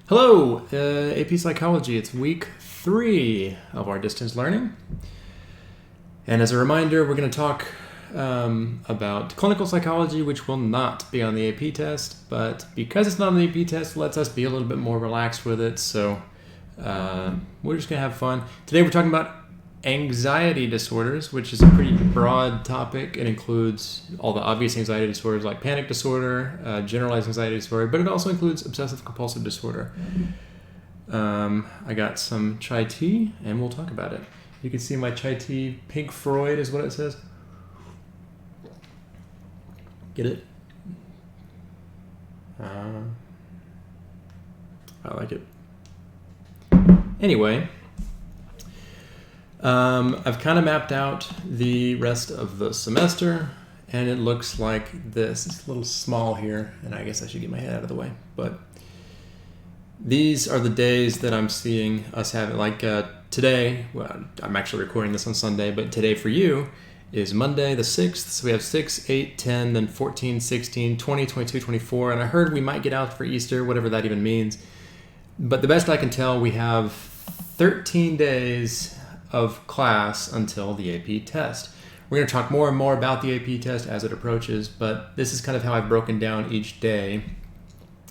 Hello, AP Psychology. It's week 3 of our distance learning. And as a reminder, we're going to talk about clinical psychology, which will not be on the AP test. But because it's not on the AP test, it lets us be a little bit more relaxed with it. So we're just going to have fun. Today we're talking about anxiety disorders, which is a pretty broad topic. It includes all the obvious anxiety disorders like panic disorder, generalized anxiety disorder, but it also includes obsessive compulsive disorder. I got some chai tea and we'll talk about it. You can see my chai tea, Pink Freud is what it says. Get it? I like it. Anyway, I've kind of mapped out the rest of the semester, and it looks like this. It's a little small here, and I guess I should get my head out of the way. But these are the days that I'm seeing us having. Like today, well, I'm actually recording this on Sunday, but today for you is Monday the 6th. So we have 6, 8, 10, then 14, 16, 20, 22, 24. And I heard we might get out for Easter, whatever that even means. But the best I can tell, we have 13 days of class until the AP test. We're going to talk more and more about the AP test as it approaches, but this is kind of how I've broken down each day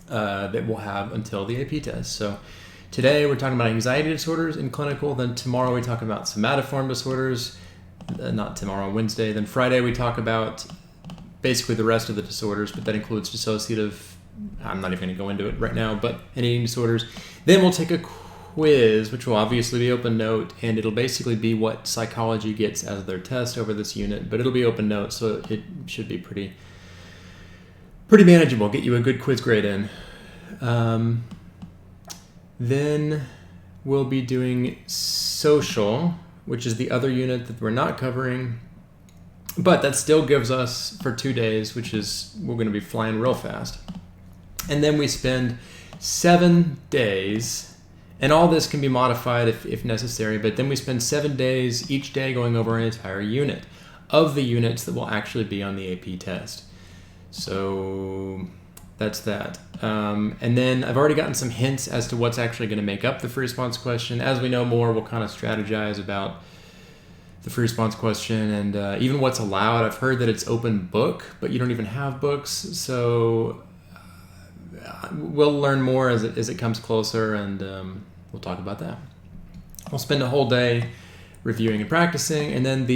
that we'll have until the AP test. So today we're talking about anxiety disorders in clinical, then tomorrow we talk about somatoform disorders, not tomorrow, Wednesday, then Friday we talk about basically the rest of the disorders, but that includes dissociative, I'm not even going to go into it right now, but and eating disorders. Then we'll take a quiz, which will obviously be open note, and it'll basically be what psychology gets as their test over this unit, but it'll be open note, so it should be pretty manageable, get you a good quiz grade in. Then we'll be doing social, which is the other unit that we're not covering, but that still gives us for 2 days, which is, we're going to be flying real fast. And then we spend 7 days, and all this can be modified if necessary, but then we spend 7 days each day going over an entire unit of the units that will actually be on the AP test. So that's that. And then I've already gotten some hints as to what's actually going to make up the free response question. As we know more, we'll kind of strategize about the free response question and even what's allowed. I've heard that it's open book, but you don't even have books. So we'll learn more as it comes closer, and we'll talk about that. We'll spend a whole day reviewing and practicing, and then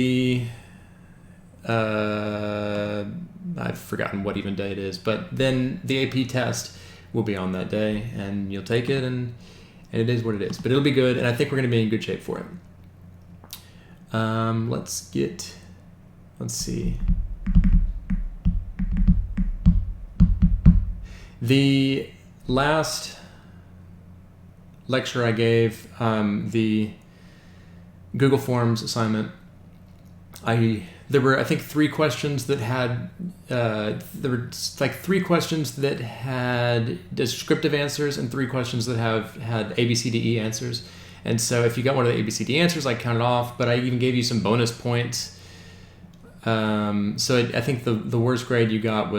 I've forgotten what even day it is, but then the AP test will be on that day, and you'll take it, and it is what it is. But it'll be good, and I think we're going to be in good shape for it. Let's see. The last lecture I gave, the Google Forms assignment, there were, I think, 3 questions that had, there were like 3 questions that had descriptive answers and 3 questions that had A, B, C, D, E answers. And so if you got one of the A, B, C, D answers, I counted off, but I even gave you some bonus points. So I think the worst grade you got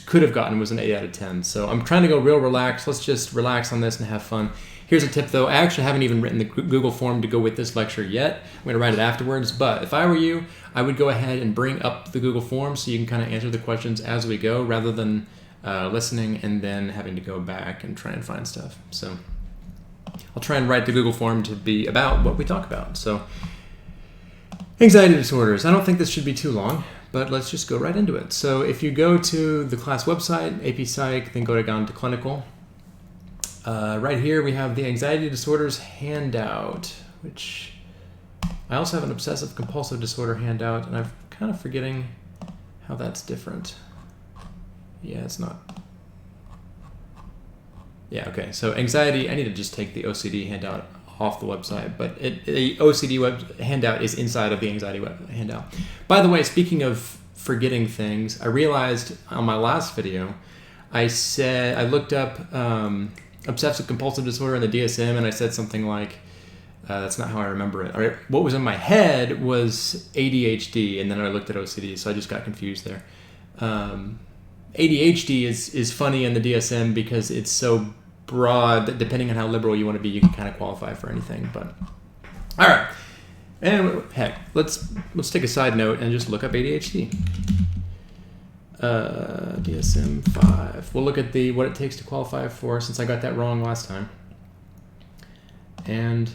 could have gotten was an 8 out of 10. So I'm trying to go real relaxed. Let's just relax on this and have fun. Here's a tip though. I actually haven't even written the Google form to go with this lecture yet. I'm going to write it afterwards. But if I were you, I would go ahead and bring up the Google form so you can kind of answer the questions as we go rather than listening and then having to go back and try and find stuff. So I'll try and write the Google form to be about what we talk about. So anxiety disorders. I don't think this should be too long, but let's just go right into it. So if you go to the class website, AP Psych, then go down to clinical. Right here we have the anxiety disorders handout, which I also have an obsessive compulsive disorder handout, and I'm kind of forgetting how that's different. Yeah, it's not. Yeah, okay. So anxiety, I need to just take the OCD handout off the website, but the OCD handout is inside of the anxiety handout. By the way, speaking of forgetting things, I realized on my last video, I looked up obsessive compulsive disorder in the DSM, and I said something like, that's not how I remember it. Or what was in my head was ADHD, and then I looked at OCD, so I just got confused there. ADHD is funny in the DSM because it's so broad that depending on how liberal you want to be, you can kind of qualify for anything. But all right, and heck, let's take a side note and just look up ADHD. DSM-5. We'll look at what it takes to qualify for, since I got that wrong last time. And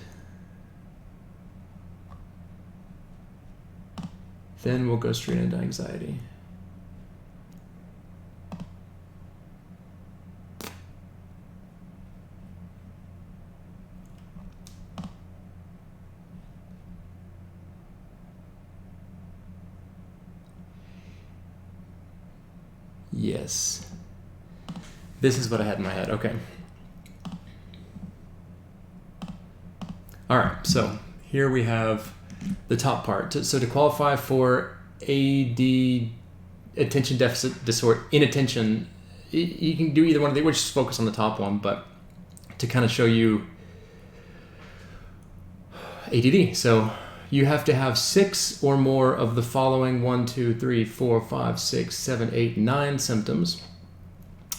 then we'll go straight into anxiety. Yes. This is what I had in my head. Okay. All right. So here we have the top part. So to qualify for AD, attention deficit disorder, inattention, you can do either one of these. We'll just focus on the top one, but to kind of show you ADD. So you have to have 6 or more of the following 1, 2, 3, 4, 5, 6, 7, 8, 9 symptoms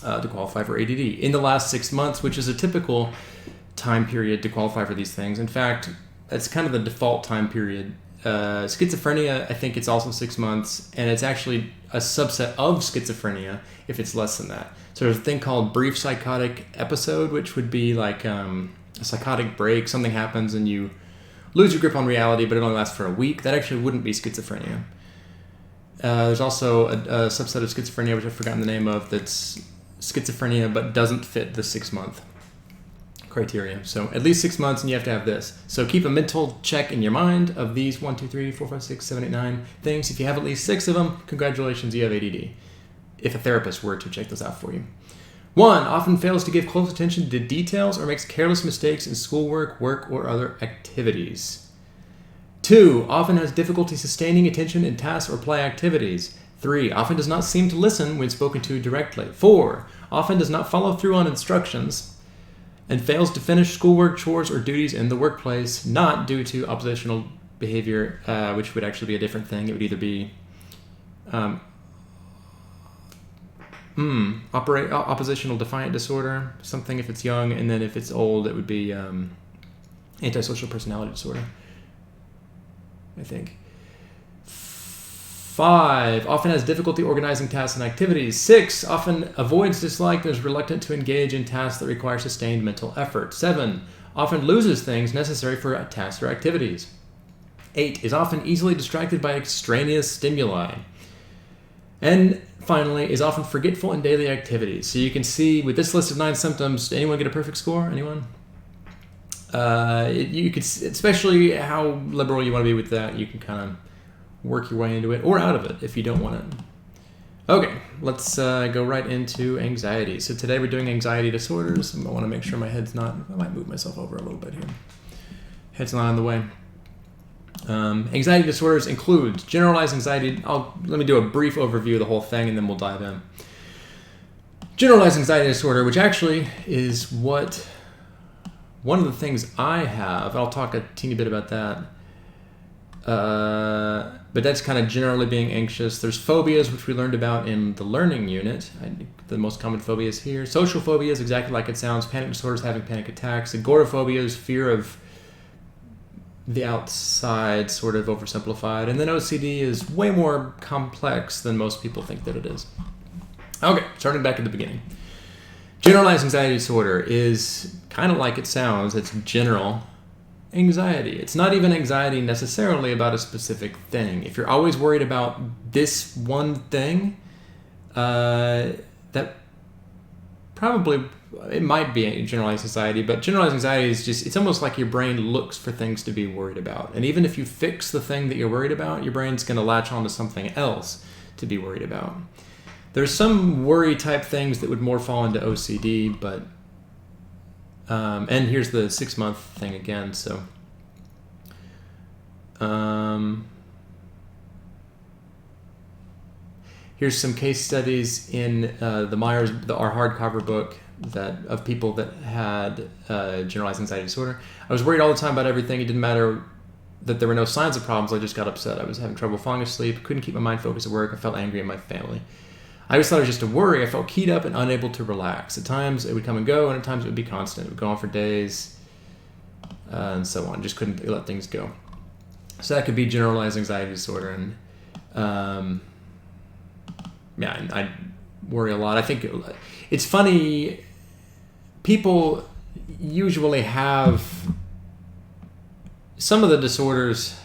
to qualify for ADD in the last 6 months, which is a typical time period to qualify for these things. In fact, that's kind of the default time period. Schizophrenia, I think it's also 6 months, and it's actually a subset of schizophrenia if it's less than that. So there's a thing called brief psychotic episode, which would be like a psychotic break. Something happens and you lose your grip on reality, but it only lasts for a week. That actually wouldn't be schizophrenia. There's also a subset of schizophrenia, which I've forgotten the name of, that's schizophrenia but doesn't fit the 6-month criteria. So at least 6 months, and you have to have this. So keep a mental check in your mind of these 1, 2, 3, 4, 5, 6, 7, 8, 9 things. If you have at least 6 of them, congratulations, you have ADD. If a therapist were to check this out for you. 1, often fails to give close attention to details or makes careless mistakes in schoolwork, work, or other activities. 2, often has difficulty sustaining attention in tasks or play activities. 3, often does not seem to listen when spoken to directly. 4, often does not follow through on instructions and fails to finish schoolwork, chores, or duties in the workplace, not due to oppositional behavior, which would actually be a different thing. It would either be oppositional defiant disorder, something if it's young, and then if it's old, it would be antisocial personality disorder, I think. 5, often has difficulty organizing tasks and activities. 6, often avoids, dislike, and is reluctant to engage in tasks that require sustained mental effort. 7, often loses things necessary for tasks or activities. 8, is often easily distracted by extraneous stimuli. And finally, is often forgetful in daily activities. So you can see with this list of 9 symptoms, did anyone get a perfect score? Anyone? You could, especially how liberal you want to be with that, you can kind of work your way into it or out of it if you don't want it. Okay, let's go right into anxiety. So today we're doing anxiety disorders. I want to make sure my head's not, I might move myself over a little bit here. Head's not in the way. Anxiety disorders include generalized anxiety. Let me do a brief overview of the whole thing and then we'll dive in. Generalized anxiety disorder, which actually is one of the things I have. I'll talk a teeny bit about that. But that's kind of generally being anxious. There's phobias, which we learned about in the learning unit. The most common phobia is here. Social phobia is exactly like it sounds. Panic disorders, having panic attacks. Agoraphobia is fear of the outside, sort of oversimplified. And then OCD is way more complex than most people think that it is. Okay, starting back at the beginning. Generalized anxiety disorder is kind of like it sounds. It's general anxiety. It's not even anxiety necessarily about a specific thing. If you're always worried about this one thing, that probably, it might be generalized anxiety, but generalized anxiety is just, it's almost like your brain looks for things to be worried about. And even if you fix the thing that you're worried about, your brain's going to latch onto something else to be worried about. There's some worry type things that would more fall into OCD, but and here's the 6-month thing again. So, here's some case studies in our hardcover book of people that had generalized anxiety disorder. I was worried all the time about everything. It didn't matter that there were no signs of problems. I just got upset. I was having trouble falling asleep. Couldn't keep my mind focused at work. I felt angry at my family. I always thought it was just a worry. I felt keyed up and unable to relax. At times it would come and go, and at times it would be constant. It would go on for days, and so on. Just couldn't let things go. So that could be generalized anxiety disorder. And yeah, I worry a lot. I think it's funny. People usually have some of the disorders.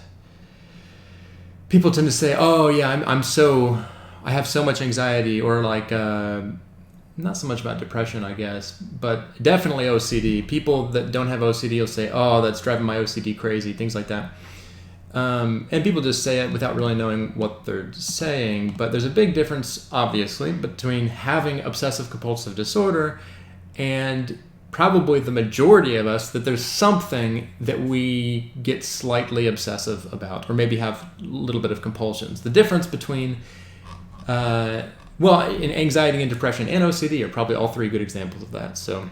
People tend to say, "Oh yeah, I have so much anxiety," or like not so much about depression, I guess, but definitely OCD. People that don't have OCD will say, "Oh, that's driving my OCD crazy," things like that. And people just say it without really knowing what they're saying. But there's a big difference, obviously, between having obsessive compulsive disorder and probably the majority of us, that there's something that we get slightly obsessive about, or maybe have a little bit of compulsions. The difference between, in anxiety and depression and OCD are probably all three good examples of that. So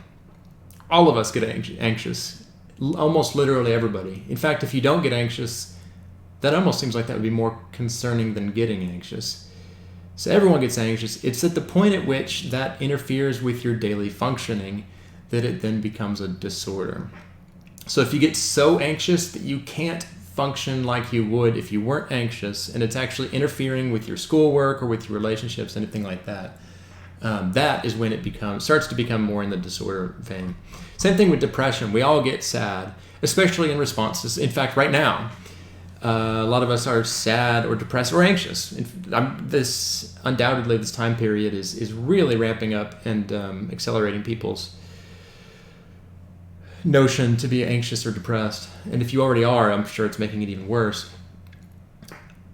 all of us get anxious, almost literally everybody. In fact, if you don't get anxious, that almost seems like that would be more concerning than getting anxious. So everyone gets anxious. It's at the point at which that interferes with your daily functioning that it then becomes a disorder. So if you get so anxious that you can't function like you would if you weren't anxious, and it's actually interfering with your schoolwork or with your relationships, anything like that, that is when it starts to become more in the disorder vein. Same thing with depression. We all get sad, especially in responses. In fact, right now, a lot of us are sad or depressed or anxious. Undoubtedly, this time period is really ramping up and accelerating people's notion to be anxious or depressed. And if you already are, I'm sure it's making it even worse.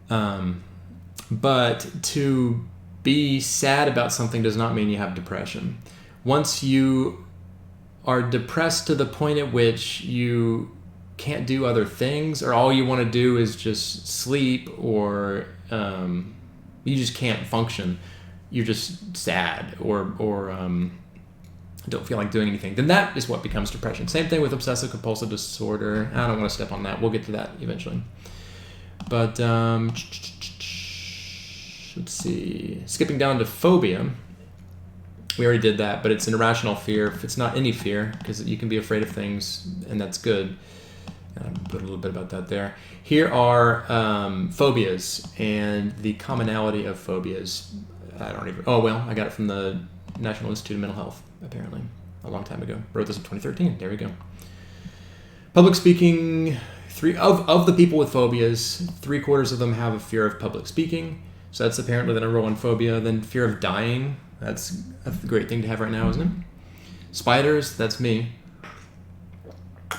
But to be sad about something does not mean you have depression. Once you are depressed to the point at which you can't do other things, or all you want to do is just sleep, or you just can't function, you're just sad, or don't feel like doing anything, then that is what becomes depression. Same thing with obsessive compulsive disorder. I don't want to step on that. We'll get to that eventually. But let's see. Skipping down to phobia. We already did that, but it's an irrational fear. It's not any fear, because you can be afraid of things, and that's good. Put a little bit about that there. Here are phobias and the commonality of phobias. I got it from the National Institute of Mental Health, apparently, a long time ago. Wrote this in 2013. There we go. Public speaking. Of the people with phobias, 3/4 of them have a fear of public speaking. So that's apparently the number one phobia. Then fear of dying. That's a great thing to have right now, isn't it? Spiders. That's me. I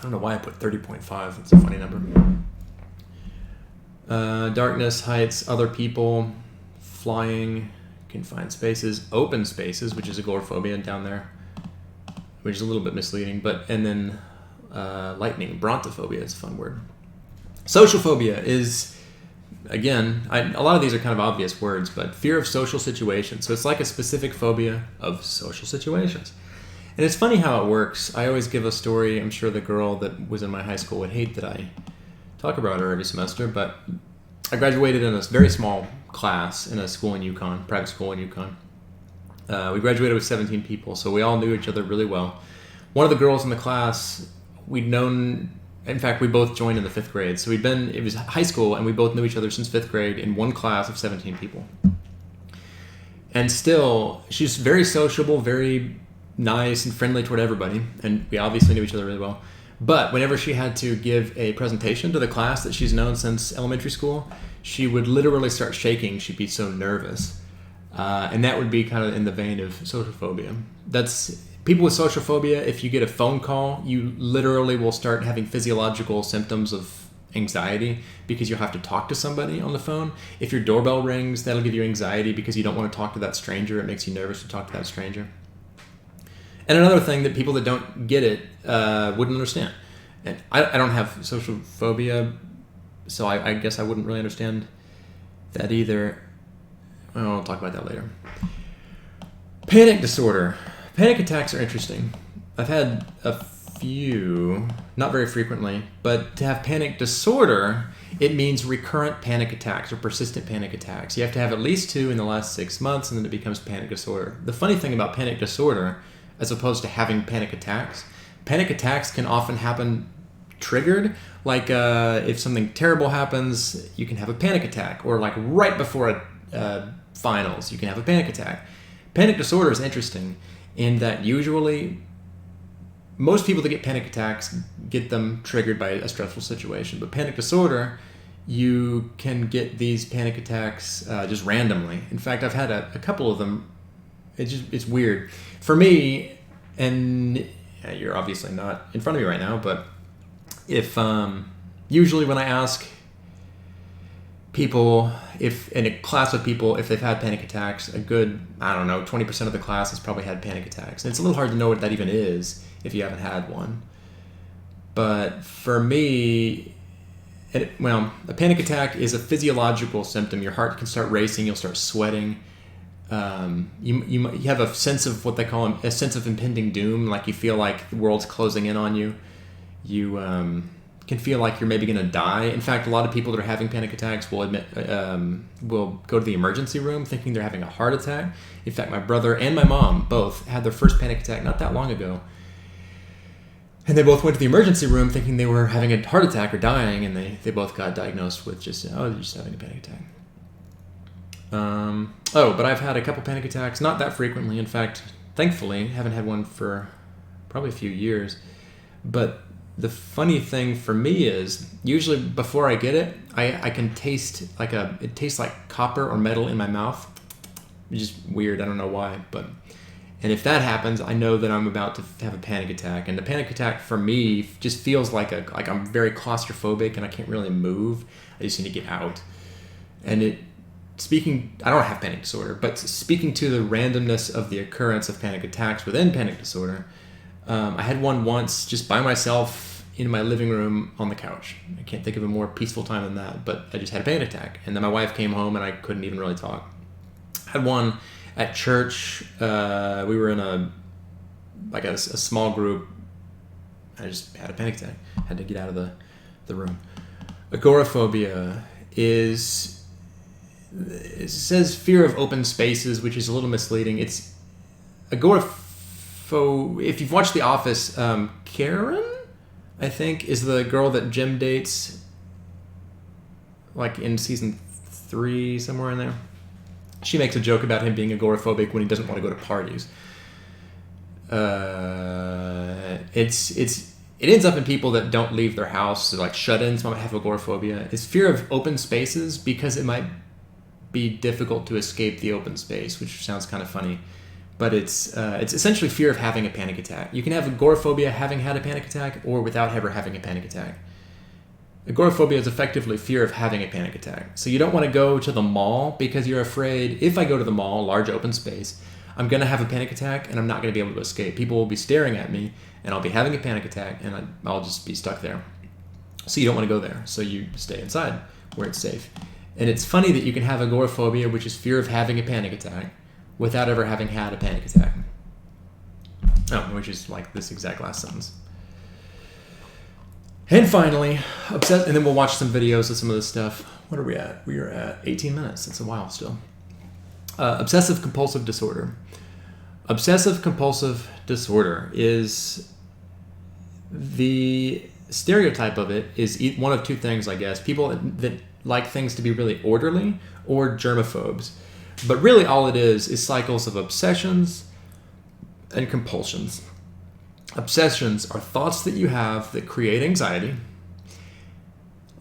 don't know why I put 30.5. It's a funny number. Darkness, heights, other people, flying, confined spaces, open spaces, which is agoraphobia down there, which is a little bit misleading. And then lightning, brontophobia is a fun word. Social phobia is, again, a lot of these are kind of obvious words, but fear of social situations. So it's like a specific phobia of social situations. And it's funny how it works. I always give a story. I'm sure the girl that was in my high school would hate that I talk about her every semester, but I graduated in a very small class in a school in Yukon, private school in Yukon. We graduated with 17 people, so we all knew each other really well. One of the girls in the class, we'd known, in fact, we both joined in the 5th grade. So it was high school, and we both knew each other since 5th grade in one class of 17 people. And still, she's very sociable, very nice and friendly toward everybody, and we obviously knew each other really well. But whenever she had to give a presentation to the class that she's known since elementary school, she would literally start shaking. She'd be so nervous. And that would be kind of in the vein of social phobia. That's people with social phobia. If you get a phone call, you literally will start having physiological symptoms of anxiety because you'll have to talk to somebody on the phone. If your doorbell rings, that'll give you anxiety because you don't want to talk to that stranger. It makes you nervous to talk to that stranger. And another thing that people that don't get it wouldn't understand. And I don't have social phobia, so I guess I wouldn't really understand that either. I'll talk about that later. Panic disorder. Panic attacks are interesting. I've had a few, not very frequently, but to have panic disorder, it means recurrent panic attacks or persistent panic attacks. You have to have at least 2 in the last 6 months, and then it becomes panic disorder. The funny thing about panic disorder, as opposed to having panic attacks can often happen triggered. Like if something terrible happens, you can have a panic attack, or like right before finals, you can have a panic attack. Panic disorder is interesting in that usually most people that get panic attacks get them triggered by a stressful situation. But panic disorder, you can get these panic attacks just randomly. In fact, I've had a couple of them. It's weird. For me, and you're obviously not in front of me right now, but if usually when I ask people, if in a class of people, if they've had panic attacks, a good, 20% of the class has probably had panic attacks. And it's a little hard to know what that even is if you haven't had one. But for me, a panic attack is a physiological symptom. Your heart can start racing, you'll start sweating. You have a sense of what they call a sense of impending doom, like you feel like the world's closing in on you. You can feel like you're maybe going to die. In fact, a lot of people that are having panic attacks will go to the emergency room thinking they're having a heart attack. In fact, my brother and my mom both had their first panic attack not that long ago. And they both went to the emergency room thinking they were having a heart attack or dying, and they both got diagnosed with they're just having a panic attack. But I've had a couple panic attacks, not that frequently. In fact, thankfully, haven't had one for probably a few years. But the funny thing for me is, usually before I get it, I can taste it tastes like copper or metal in my mouth. It's just weird, I don't know why, and if that happens, I know that I'm about to have a panic attack. And the panic attack for me just feels like I'm very claustrophobic and I can't really move. I just need to get out. And I don't have panic disorder, but speaking to the randomness of the occurrence of panic attacks within panic disorder, I had one once just by myself in my living room on the couch. I can't think of a more peaceful time than that, but I just had a panic attack. And then my wife came home and I couldn't even really talk. I had one at church. We were in a small group. I just had a panic attack. Had to get out of the room. Agoraphobia it says fear of open spaces, which is a little misleading. It's agorapho. If you've watched The Office, Karen, I think, is the girl that Jim dates, like in season 3, somewhere in there. She makes a joke about him being agoraphobic when he doesn't want to go to parties. It ends up in people that don't leave their house, so like shut-ins might have agoraphobia. It's fear of open spaces because it might be difficult to escape the open space, which sounds kind of funny. But it's essentially fear of having a panic attack. You can have agoraphobia having had a panic attack or without ever having a panic attack. Agoraphobia is effectively fear of having a panic attack. So you don't want to go to the mall because you're afraid, if I go to the mall, large open space, I'm going to have a panic attack and I'm not going to be able to escape. People will be staring at me and I'll be having a panic attack and I'll just be stuck there. So you don't want to go there. So you stay inside where it's safe. And it's funny that you can have agoraphobia, which is fear of having a panic attack, without ever having had a panic attack. Which is like this exact last sentence. And finally, and then we'll watch some videos of some of this stuff. What are we at? We are at 18 minutes. That's a while still. Obsessive compulsive disorder. Obsessive compulsive disorder is, the stereotype of it is one of two things, I guess. People that like things to be really orderly, or germaphobes. But really all it is cycles of obsessions and compulsions. Obsessions are thoughts that you have that create anxiety.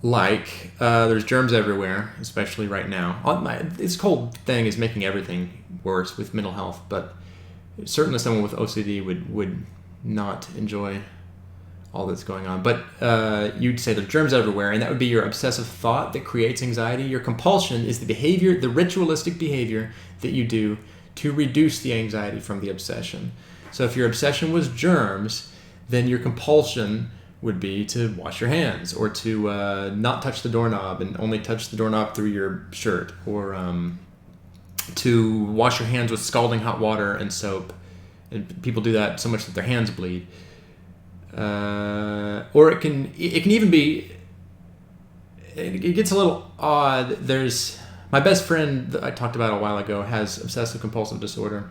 Like, there's germs everywhere, especially right now. This whole thing is making everything worse with mental health, but certainly someone with OCD would not enjoy all that's going on. But you'd say there's germs everywhere, and that would be your obsessive thought that creates anxiety. Your compulsion is the behavior, the ritualistic behavior that you do to reduce the anxiety from the obsession. So if your obsession was germs, then your compulsion would be to wash your hands, or to not touch the doorknob and only touch the doorknob through your shirt, or to wash your hands with scalding hot water and soap. And people do that so much that their hands bleed. Or it can even be, it gets a little odd. There's my best friend that I talked about a while ago has obsessive compulsive disorder,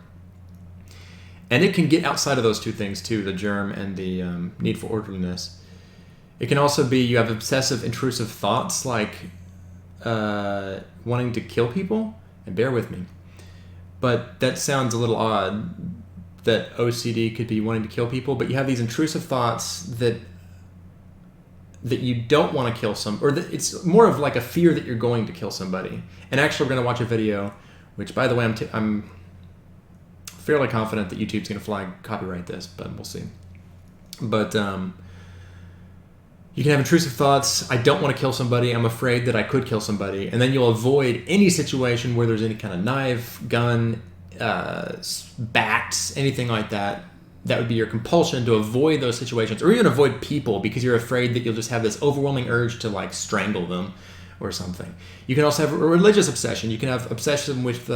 and it can get outside of those two things too, the germ and the need for orderliness. It can also be you have obsessive intrusive thoughts like wanting to kill people, and bear with me, but that sounds a little odd that OCD could be wanting to kill people, but you have these intrusive thoughts that you don't want to kill or that it's more of like a fear that you're going to kill somebody. And actually, we're going to watch a video, which, by the way, I'm fairly confident that YouTube's going to copyright this, but we'll see. But you can have intrusive thoughts. I don't want to kill somebody. I'm afraid that I could kill somebody. And then you'll avoid any situation where there's any kind of knife, gun, bats, anything like that. That would be your compulsion to avoid those situations, or even avoid people because you're afraid that you'll just have this overwhelming urge to like strangle them or something. You can also have a religious obsession. You can have obsession with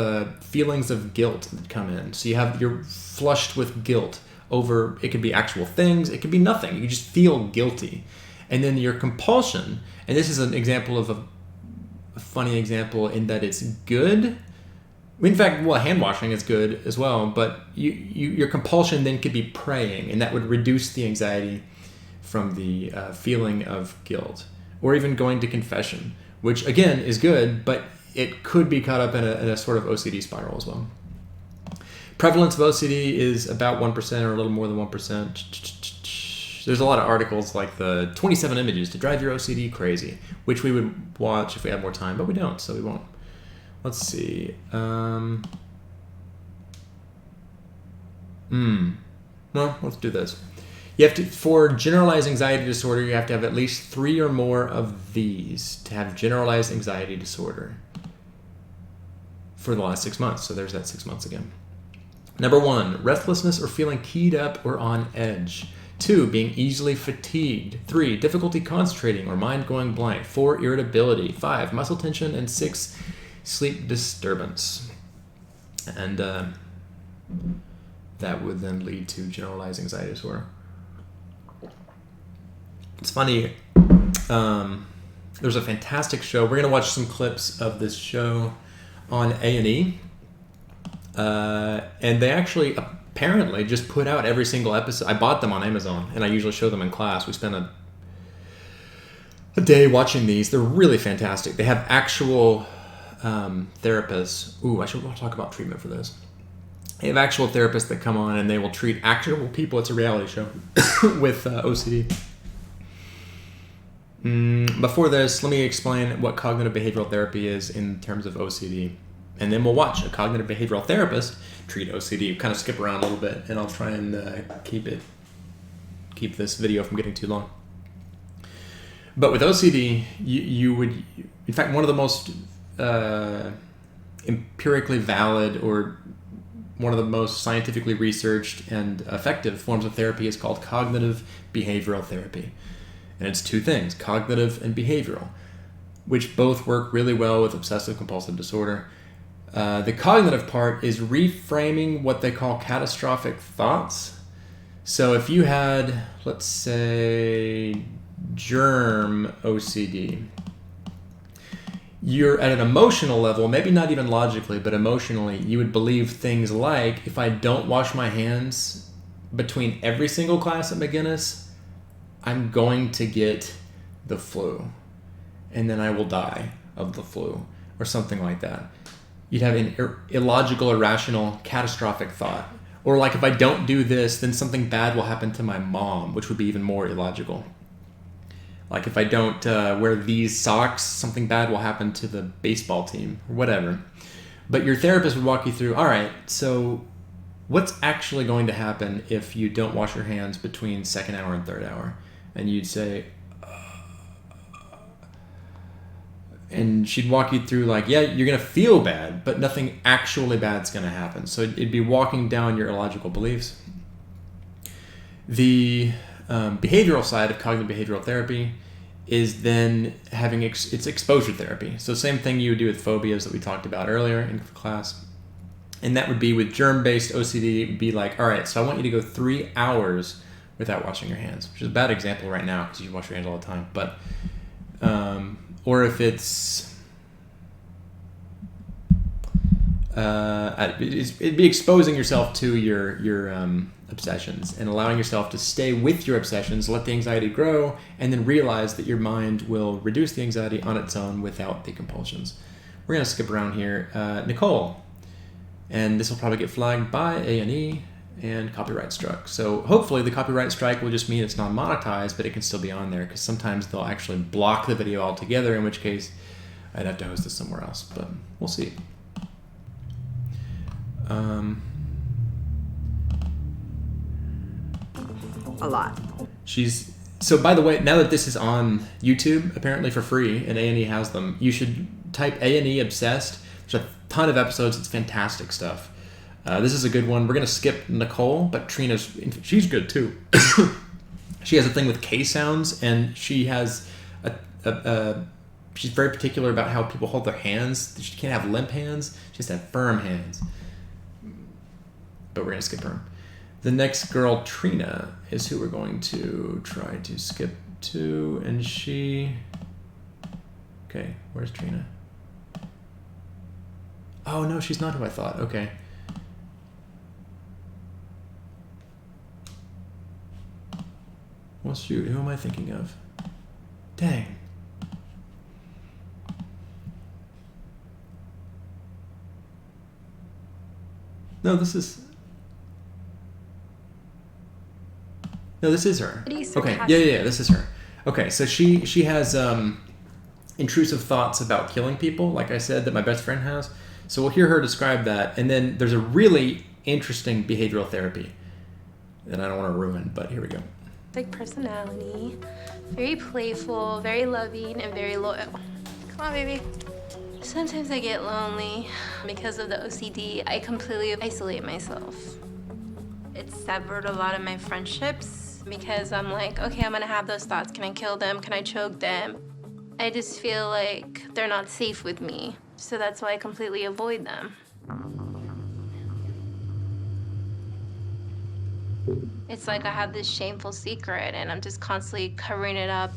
feelings of guilt that come in. So you're flushed with guilt over, it could be actual things, it could be nothing. You just feel guilty. And then your compulsion, and this is an example of a funny example in that it's good. In fact, hand washing is good as well, but your compulsion then could be praying, and that would reduce the anxiety from the feeling of guilt. Or even going to confession, which again is good, but it could be caught up in a sort of OCD spiral as well. Prevalence of OCD is about 1% or a little more than 1%. There's a lot of articles like the 27 images to drive your OCD crazy, which we would watch if we had more time, but we don't, so we won't. Let's see. Well, let's do this. You have to, for generalized anxiety disorder, you have to have at least 3 or more of these to have generalized anxiety disorder for the last 6 months. So there's that 6 months again. Number 1, restlessness or feeling keyed up or on edge. 2, being easily fatigued. 3, difficulty concentrating or mind going blank. 4, irritability. 5, muscle tension. And 6, sleep disturbance. And that would then lead to generalized anxiety disorder. It's funny. There's a fantastic show. We're going to watch some clips of this show on A&E. And they actually apparently just put out every single episode. I bought them on Amazon, and I usually show them in class. We spent a day watching these. They're really fantastic. They have actual therapists. Ooh, I should talk about treatment for this. They have actual therapists that come on, and they will treat actual people. It's a reality show with OCD. Before this, let me explain what cognitive behavioral therapy is in terms of OCD. And then we'll watch a cognitive behavioral therapist treat OCD. Kind of skip around a little bit, and I'll try and keep this video from getting too long. But with OCD, you would, in fact, one of the most empirically valid or one of the most scientifically researched and effective forms of therapy is called cognitive behavioral therapy. And it's 2 things, cognitive and behavioral, which both work really well with obsessive compulsive disorder. The cognitive part is reframing what they call catastrophic thoughts. So if you had, let's say, germ OCD, you're at an emotional level, maybe not even logically, but emotionally, you would believe things like, if I don't wash my hands between every single class at McGinnis, I'm going to get the flu, and then I will die of the flu, or something like that. You'd have an illogical, irrational, catastrophic thought. Or like, if I don't do this, then something bad will happen to my mom, which would be even more illogical. Like, if I don't wear these socks, something bad will happen to the baseball team, or whatever. But your therapist would walk you through, all right, so what's actually going to happen if you don't wash your hands between 2nd hour and 3rd hour? And you'd say, and she'd walk you through like, yeah, you're going to feel bad, but nothing actually bad's going to happen. So it'd be walking down your illogical beliefs. The behavioral side of cognitive behavioral therapy is then having it's exposure therapy. So same thing you would do with phobias that we talked about earlier in class. And that would be with germ-based OCD. It would be like, all right, so I want you to go 3 hours without washing your hands, which is a bad example right now because you wash your hands all the time. But or if it's it'd be exposing yourself to your obsessions and allowing yourself to stay with your obsessions, let the anxiety grow, and then realize that your mind will reduce the anxiety on its own without the compulsions. We're going to skip around here. Nicole. And this will probably get flagged by A&E and copyright struck. So hopefully the copyright strike will just mean it's not monetized, but it can still be on there, because sometimes they'll actually block the video altogether, in which case I'd have to host this somewhere else, but we'll see. A lot. So by the way, now that this is on YouTube, apparently for free, and A&E has them, you should type A&E Obsessed. There's a ton of episodes. It's fantastic stuff. This is a good one. We're going to skip Nicole, but she's good too. She has a thing with K sounds, and she has she's very particular about how people hold their hands. She can't have limp hands. She has to have firm hands. But we're going to skip her. The next girl, Trina, is who we're going to try to skip to, and she... Okay, where's Trina? Oh, no, she's not who I thought. Okay. Well, shoot, who am I thinking of? Dang. No, this is her. Okay, yeah, this is her. Okay, so she has intrusive thoughts about killing people, like I said, that my best friend has. So we'll hear her describe that, and then there's a really interesting behavioral therapy that I don't want to ruin, but here we go. Like personality, very playful, very loving, and very loyal. Come on, baby. Sometimes I get lonely because of the OCD. I completely isolate myself. It's severed a lot of my friendships because I'm like, okay, I'm gonna have those thoughts. Can I kill them? Can I choke them? I just feel like they're not safe with me. So that's why I completely avoid them. It's like I have this shameful secret and I'm just constantly covering it up.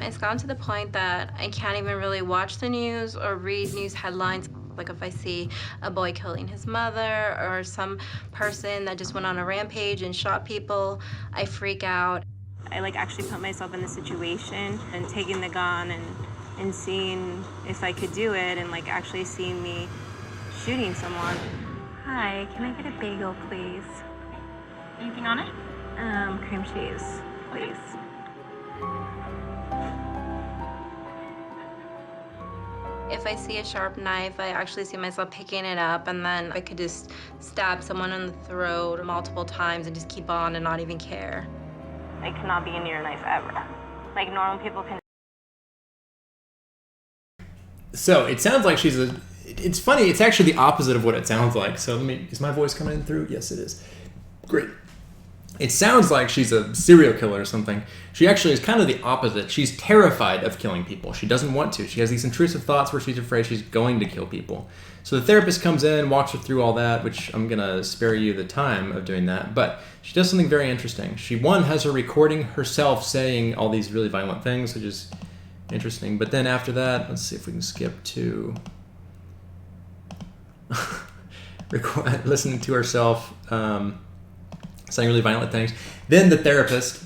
It's gotten to the point that I can't even really watch the news or read news headlines. Like if I see a boy killing his mother or some person that just went on a rampage and shot people, I freak out. I like actually put myself in the situation and taking the gun and seeing if I could do it and like actually seeing me shooting someone. Hi, can I get a bagel, please? Anything on it? Cream cheese, please. If I see a sharp knife, I actually see myself picking it up, and then I could just stab someone in the throat multiple times and just keep on and not even care. I cannot be near a knife ever. Like normal people can. So it sounds like it's funny, it's actually the opposite of what it sounds like. So is my voice coming in through? Yes, it is. Great. It sounds like she's a serial killer or something. She actually is kind of the opposite. She's terrified of killing people. She doesn't want to. She has these intrusive thoughts where she's afraid she's going to kill people. So the therapist comes in, walks her through all that, which I'm going to spare you the time of doing that. But she does something very interesting. She, has her recording herself saying all these really violent things, which is interesting. But then after that, let's see if we can skip to listening to herself saying really violent things. Then the therapist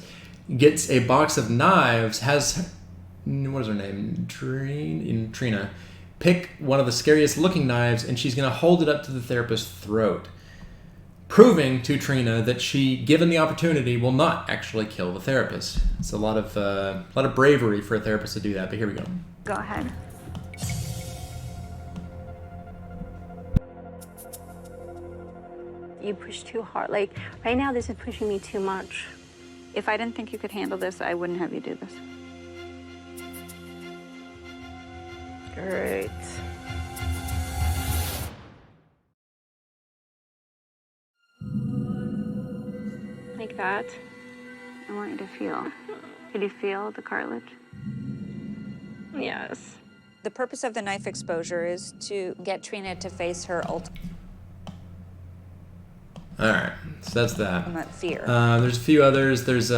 gets a box of knives, has, what is her name? Trina. Pick one of the scariest looking knives, and she's going to hold it up to the therapist's throat, proving to Trina that she, given the opportunity, will not actually kill the therapist. It's a lot of bravery for a therapist to do that, but here we go. Go ahead. You push too hard. Like, right now, this is pushing me too much. If I didn't think you could handle this, I wouldn't have you do this. Great. Like that. I want you to feel. Can you feel the cartilage? Yes. The purpose of the knife exposure is to get Trina to face her ultimate. All right. So that's that. from that fear. There's a few others. There's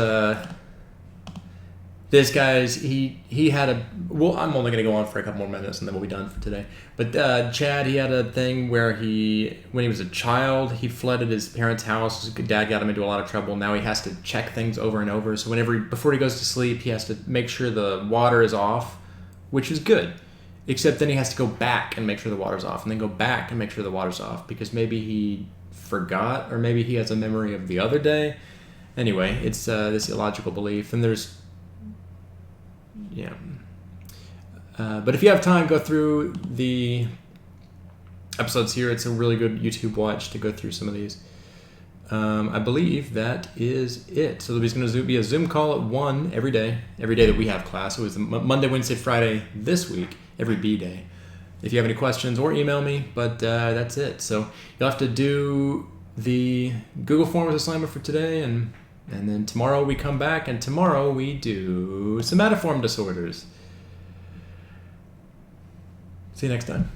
this guy's, he had a, well, I'm only going to go on for a couple more minutes and then we'll be done for today. But Chad, he had a thing where when he was a child, he flooded his parents' house. His dad got him into a lot of trouble. Now he has to check things over and over. So before he goes to sleep, he has to make sure the water is off, which is good. Except then he has to go back and make sure the water's off, and then go back and make sure the water's off, because maybe he forgot, or maybe he has a memory of the other day. Anyway, it's this illogical belief, and there's, yeah. But if you have time, go through the episodes here. It's a really good YouTube watch to go through some of these. I believe that is it. So there's going to be a Zoom call at 1 every day that we have class. It was Monday, Wednesday, Friday this week, every B day. If you have any questions, or email me, but that's it. So you'll have to do the Google Forms assignment for today, and then tomorrow we come back, and tomorrow we do somatoform disorders. See you next time.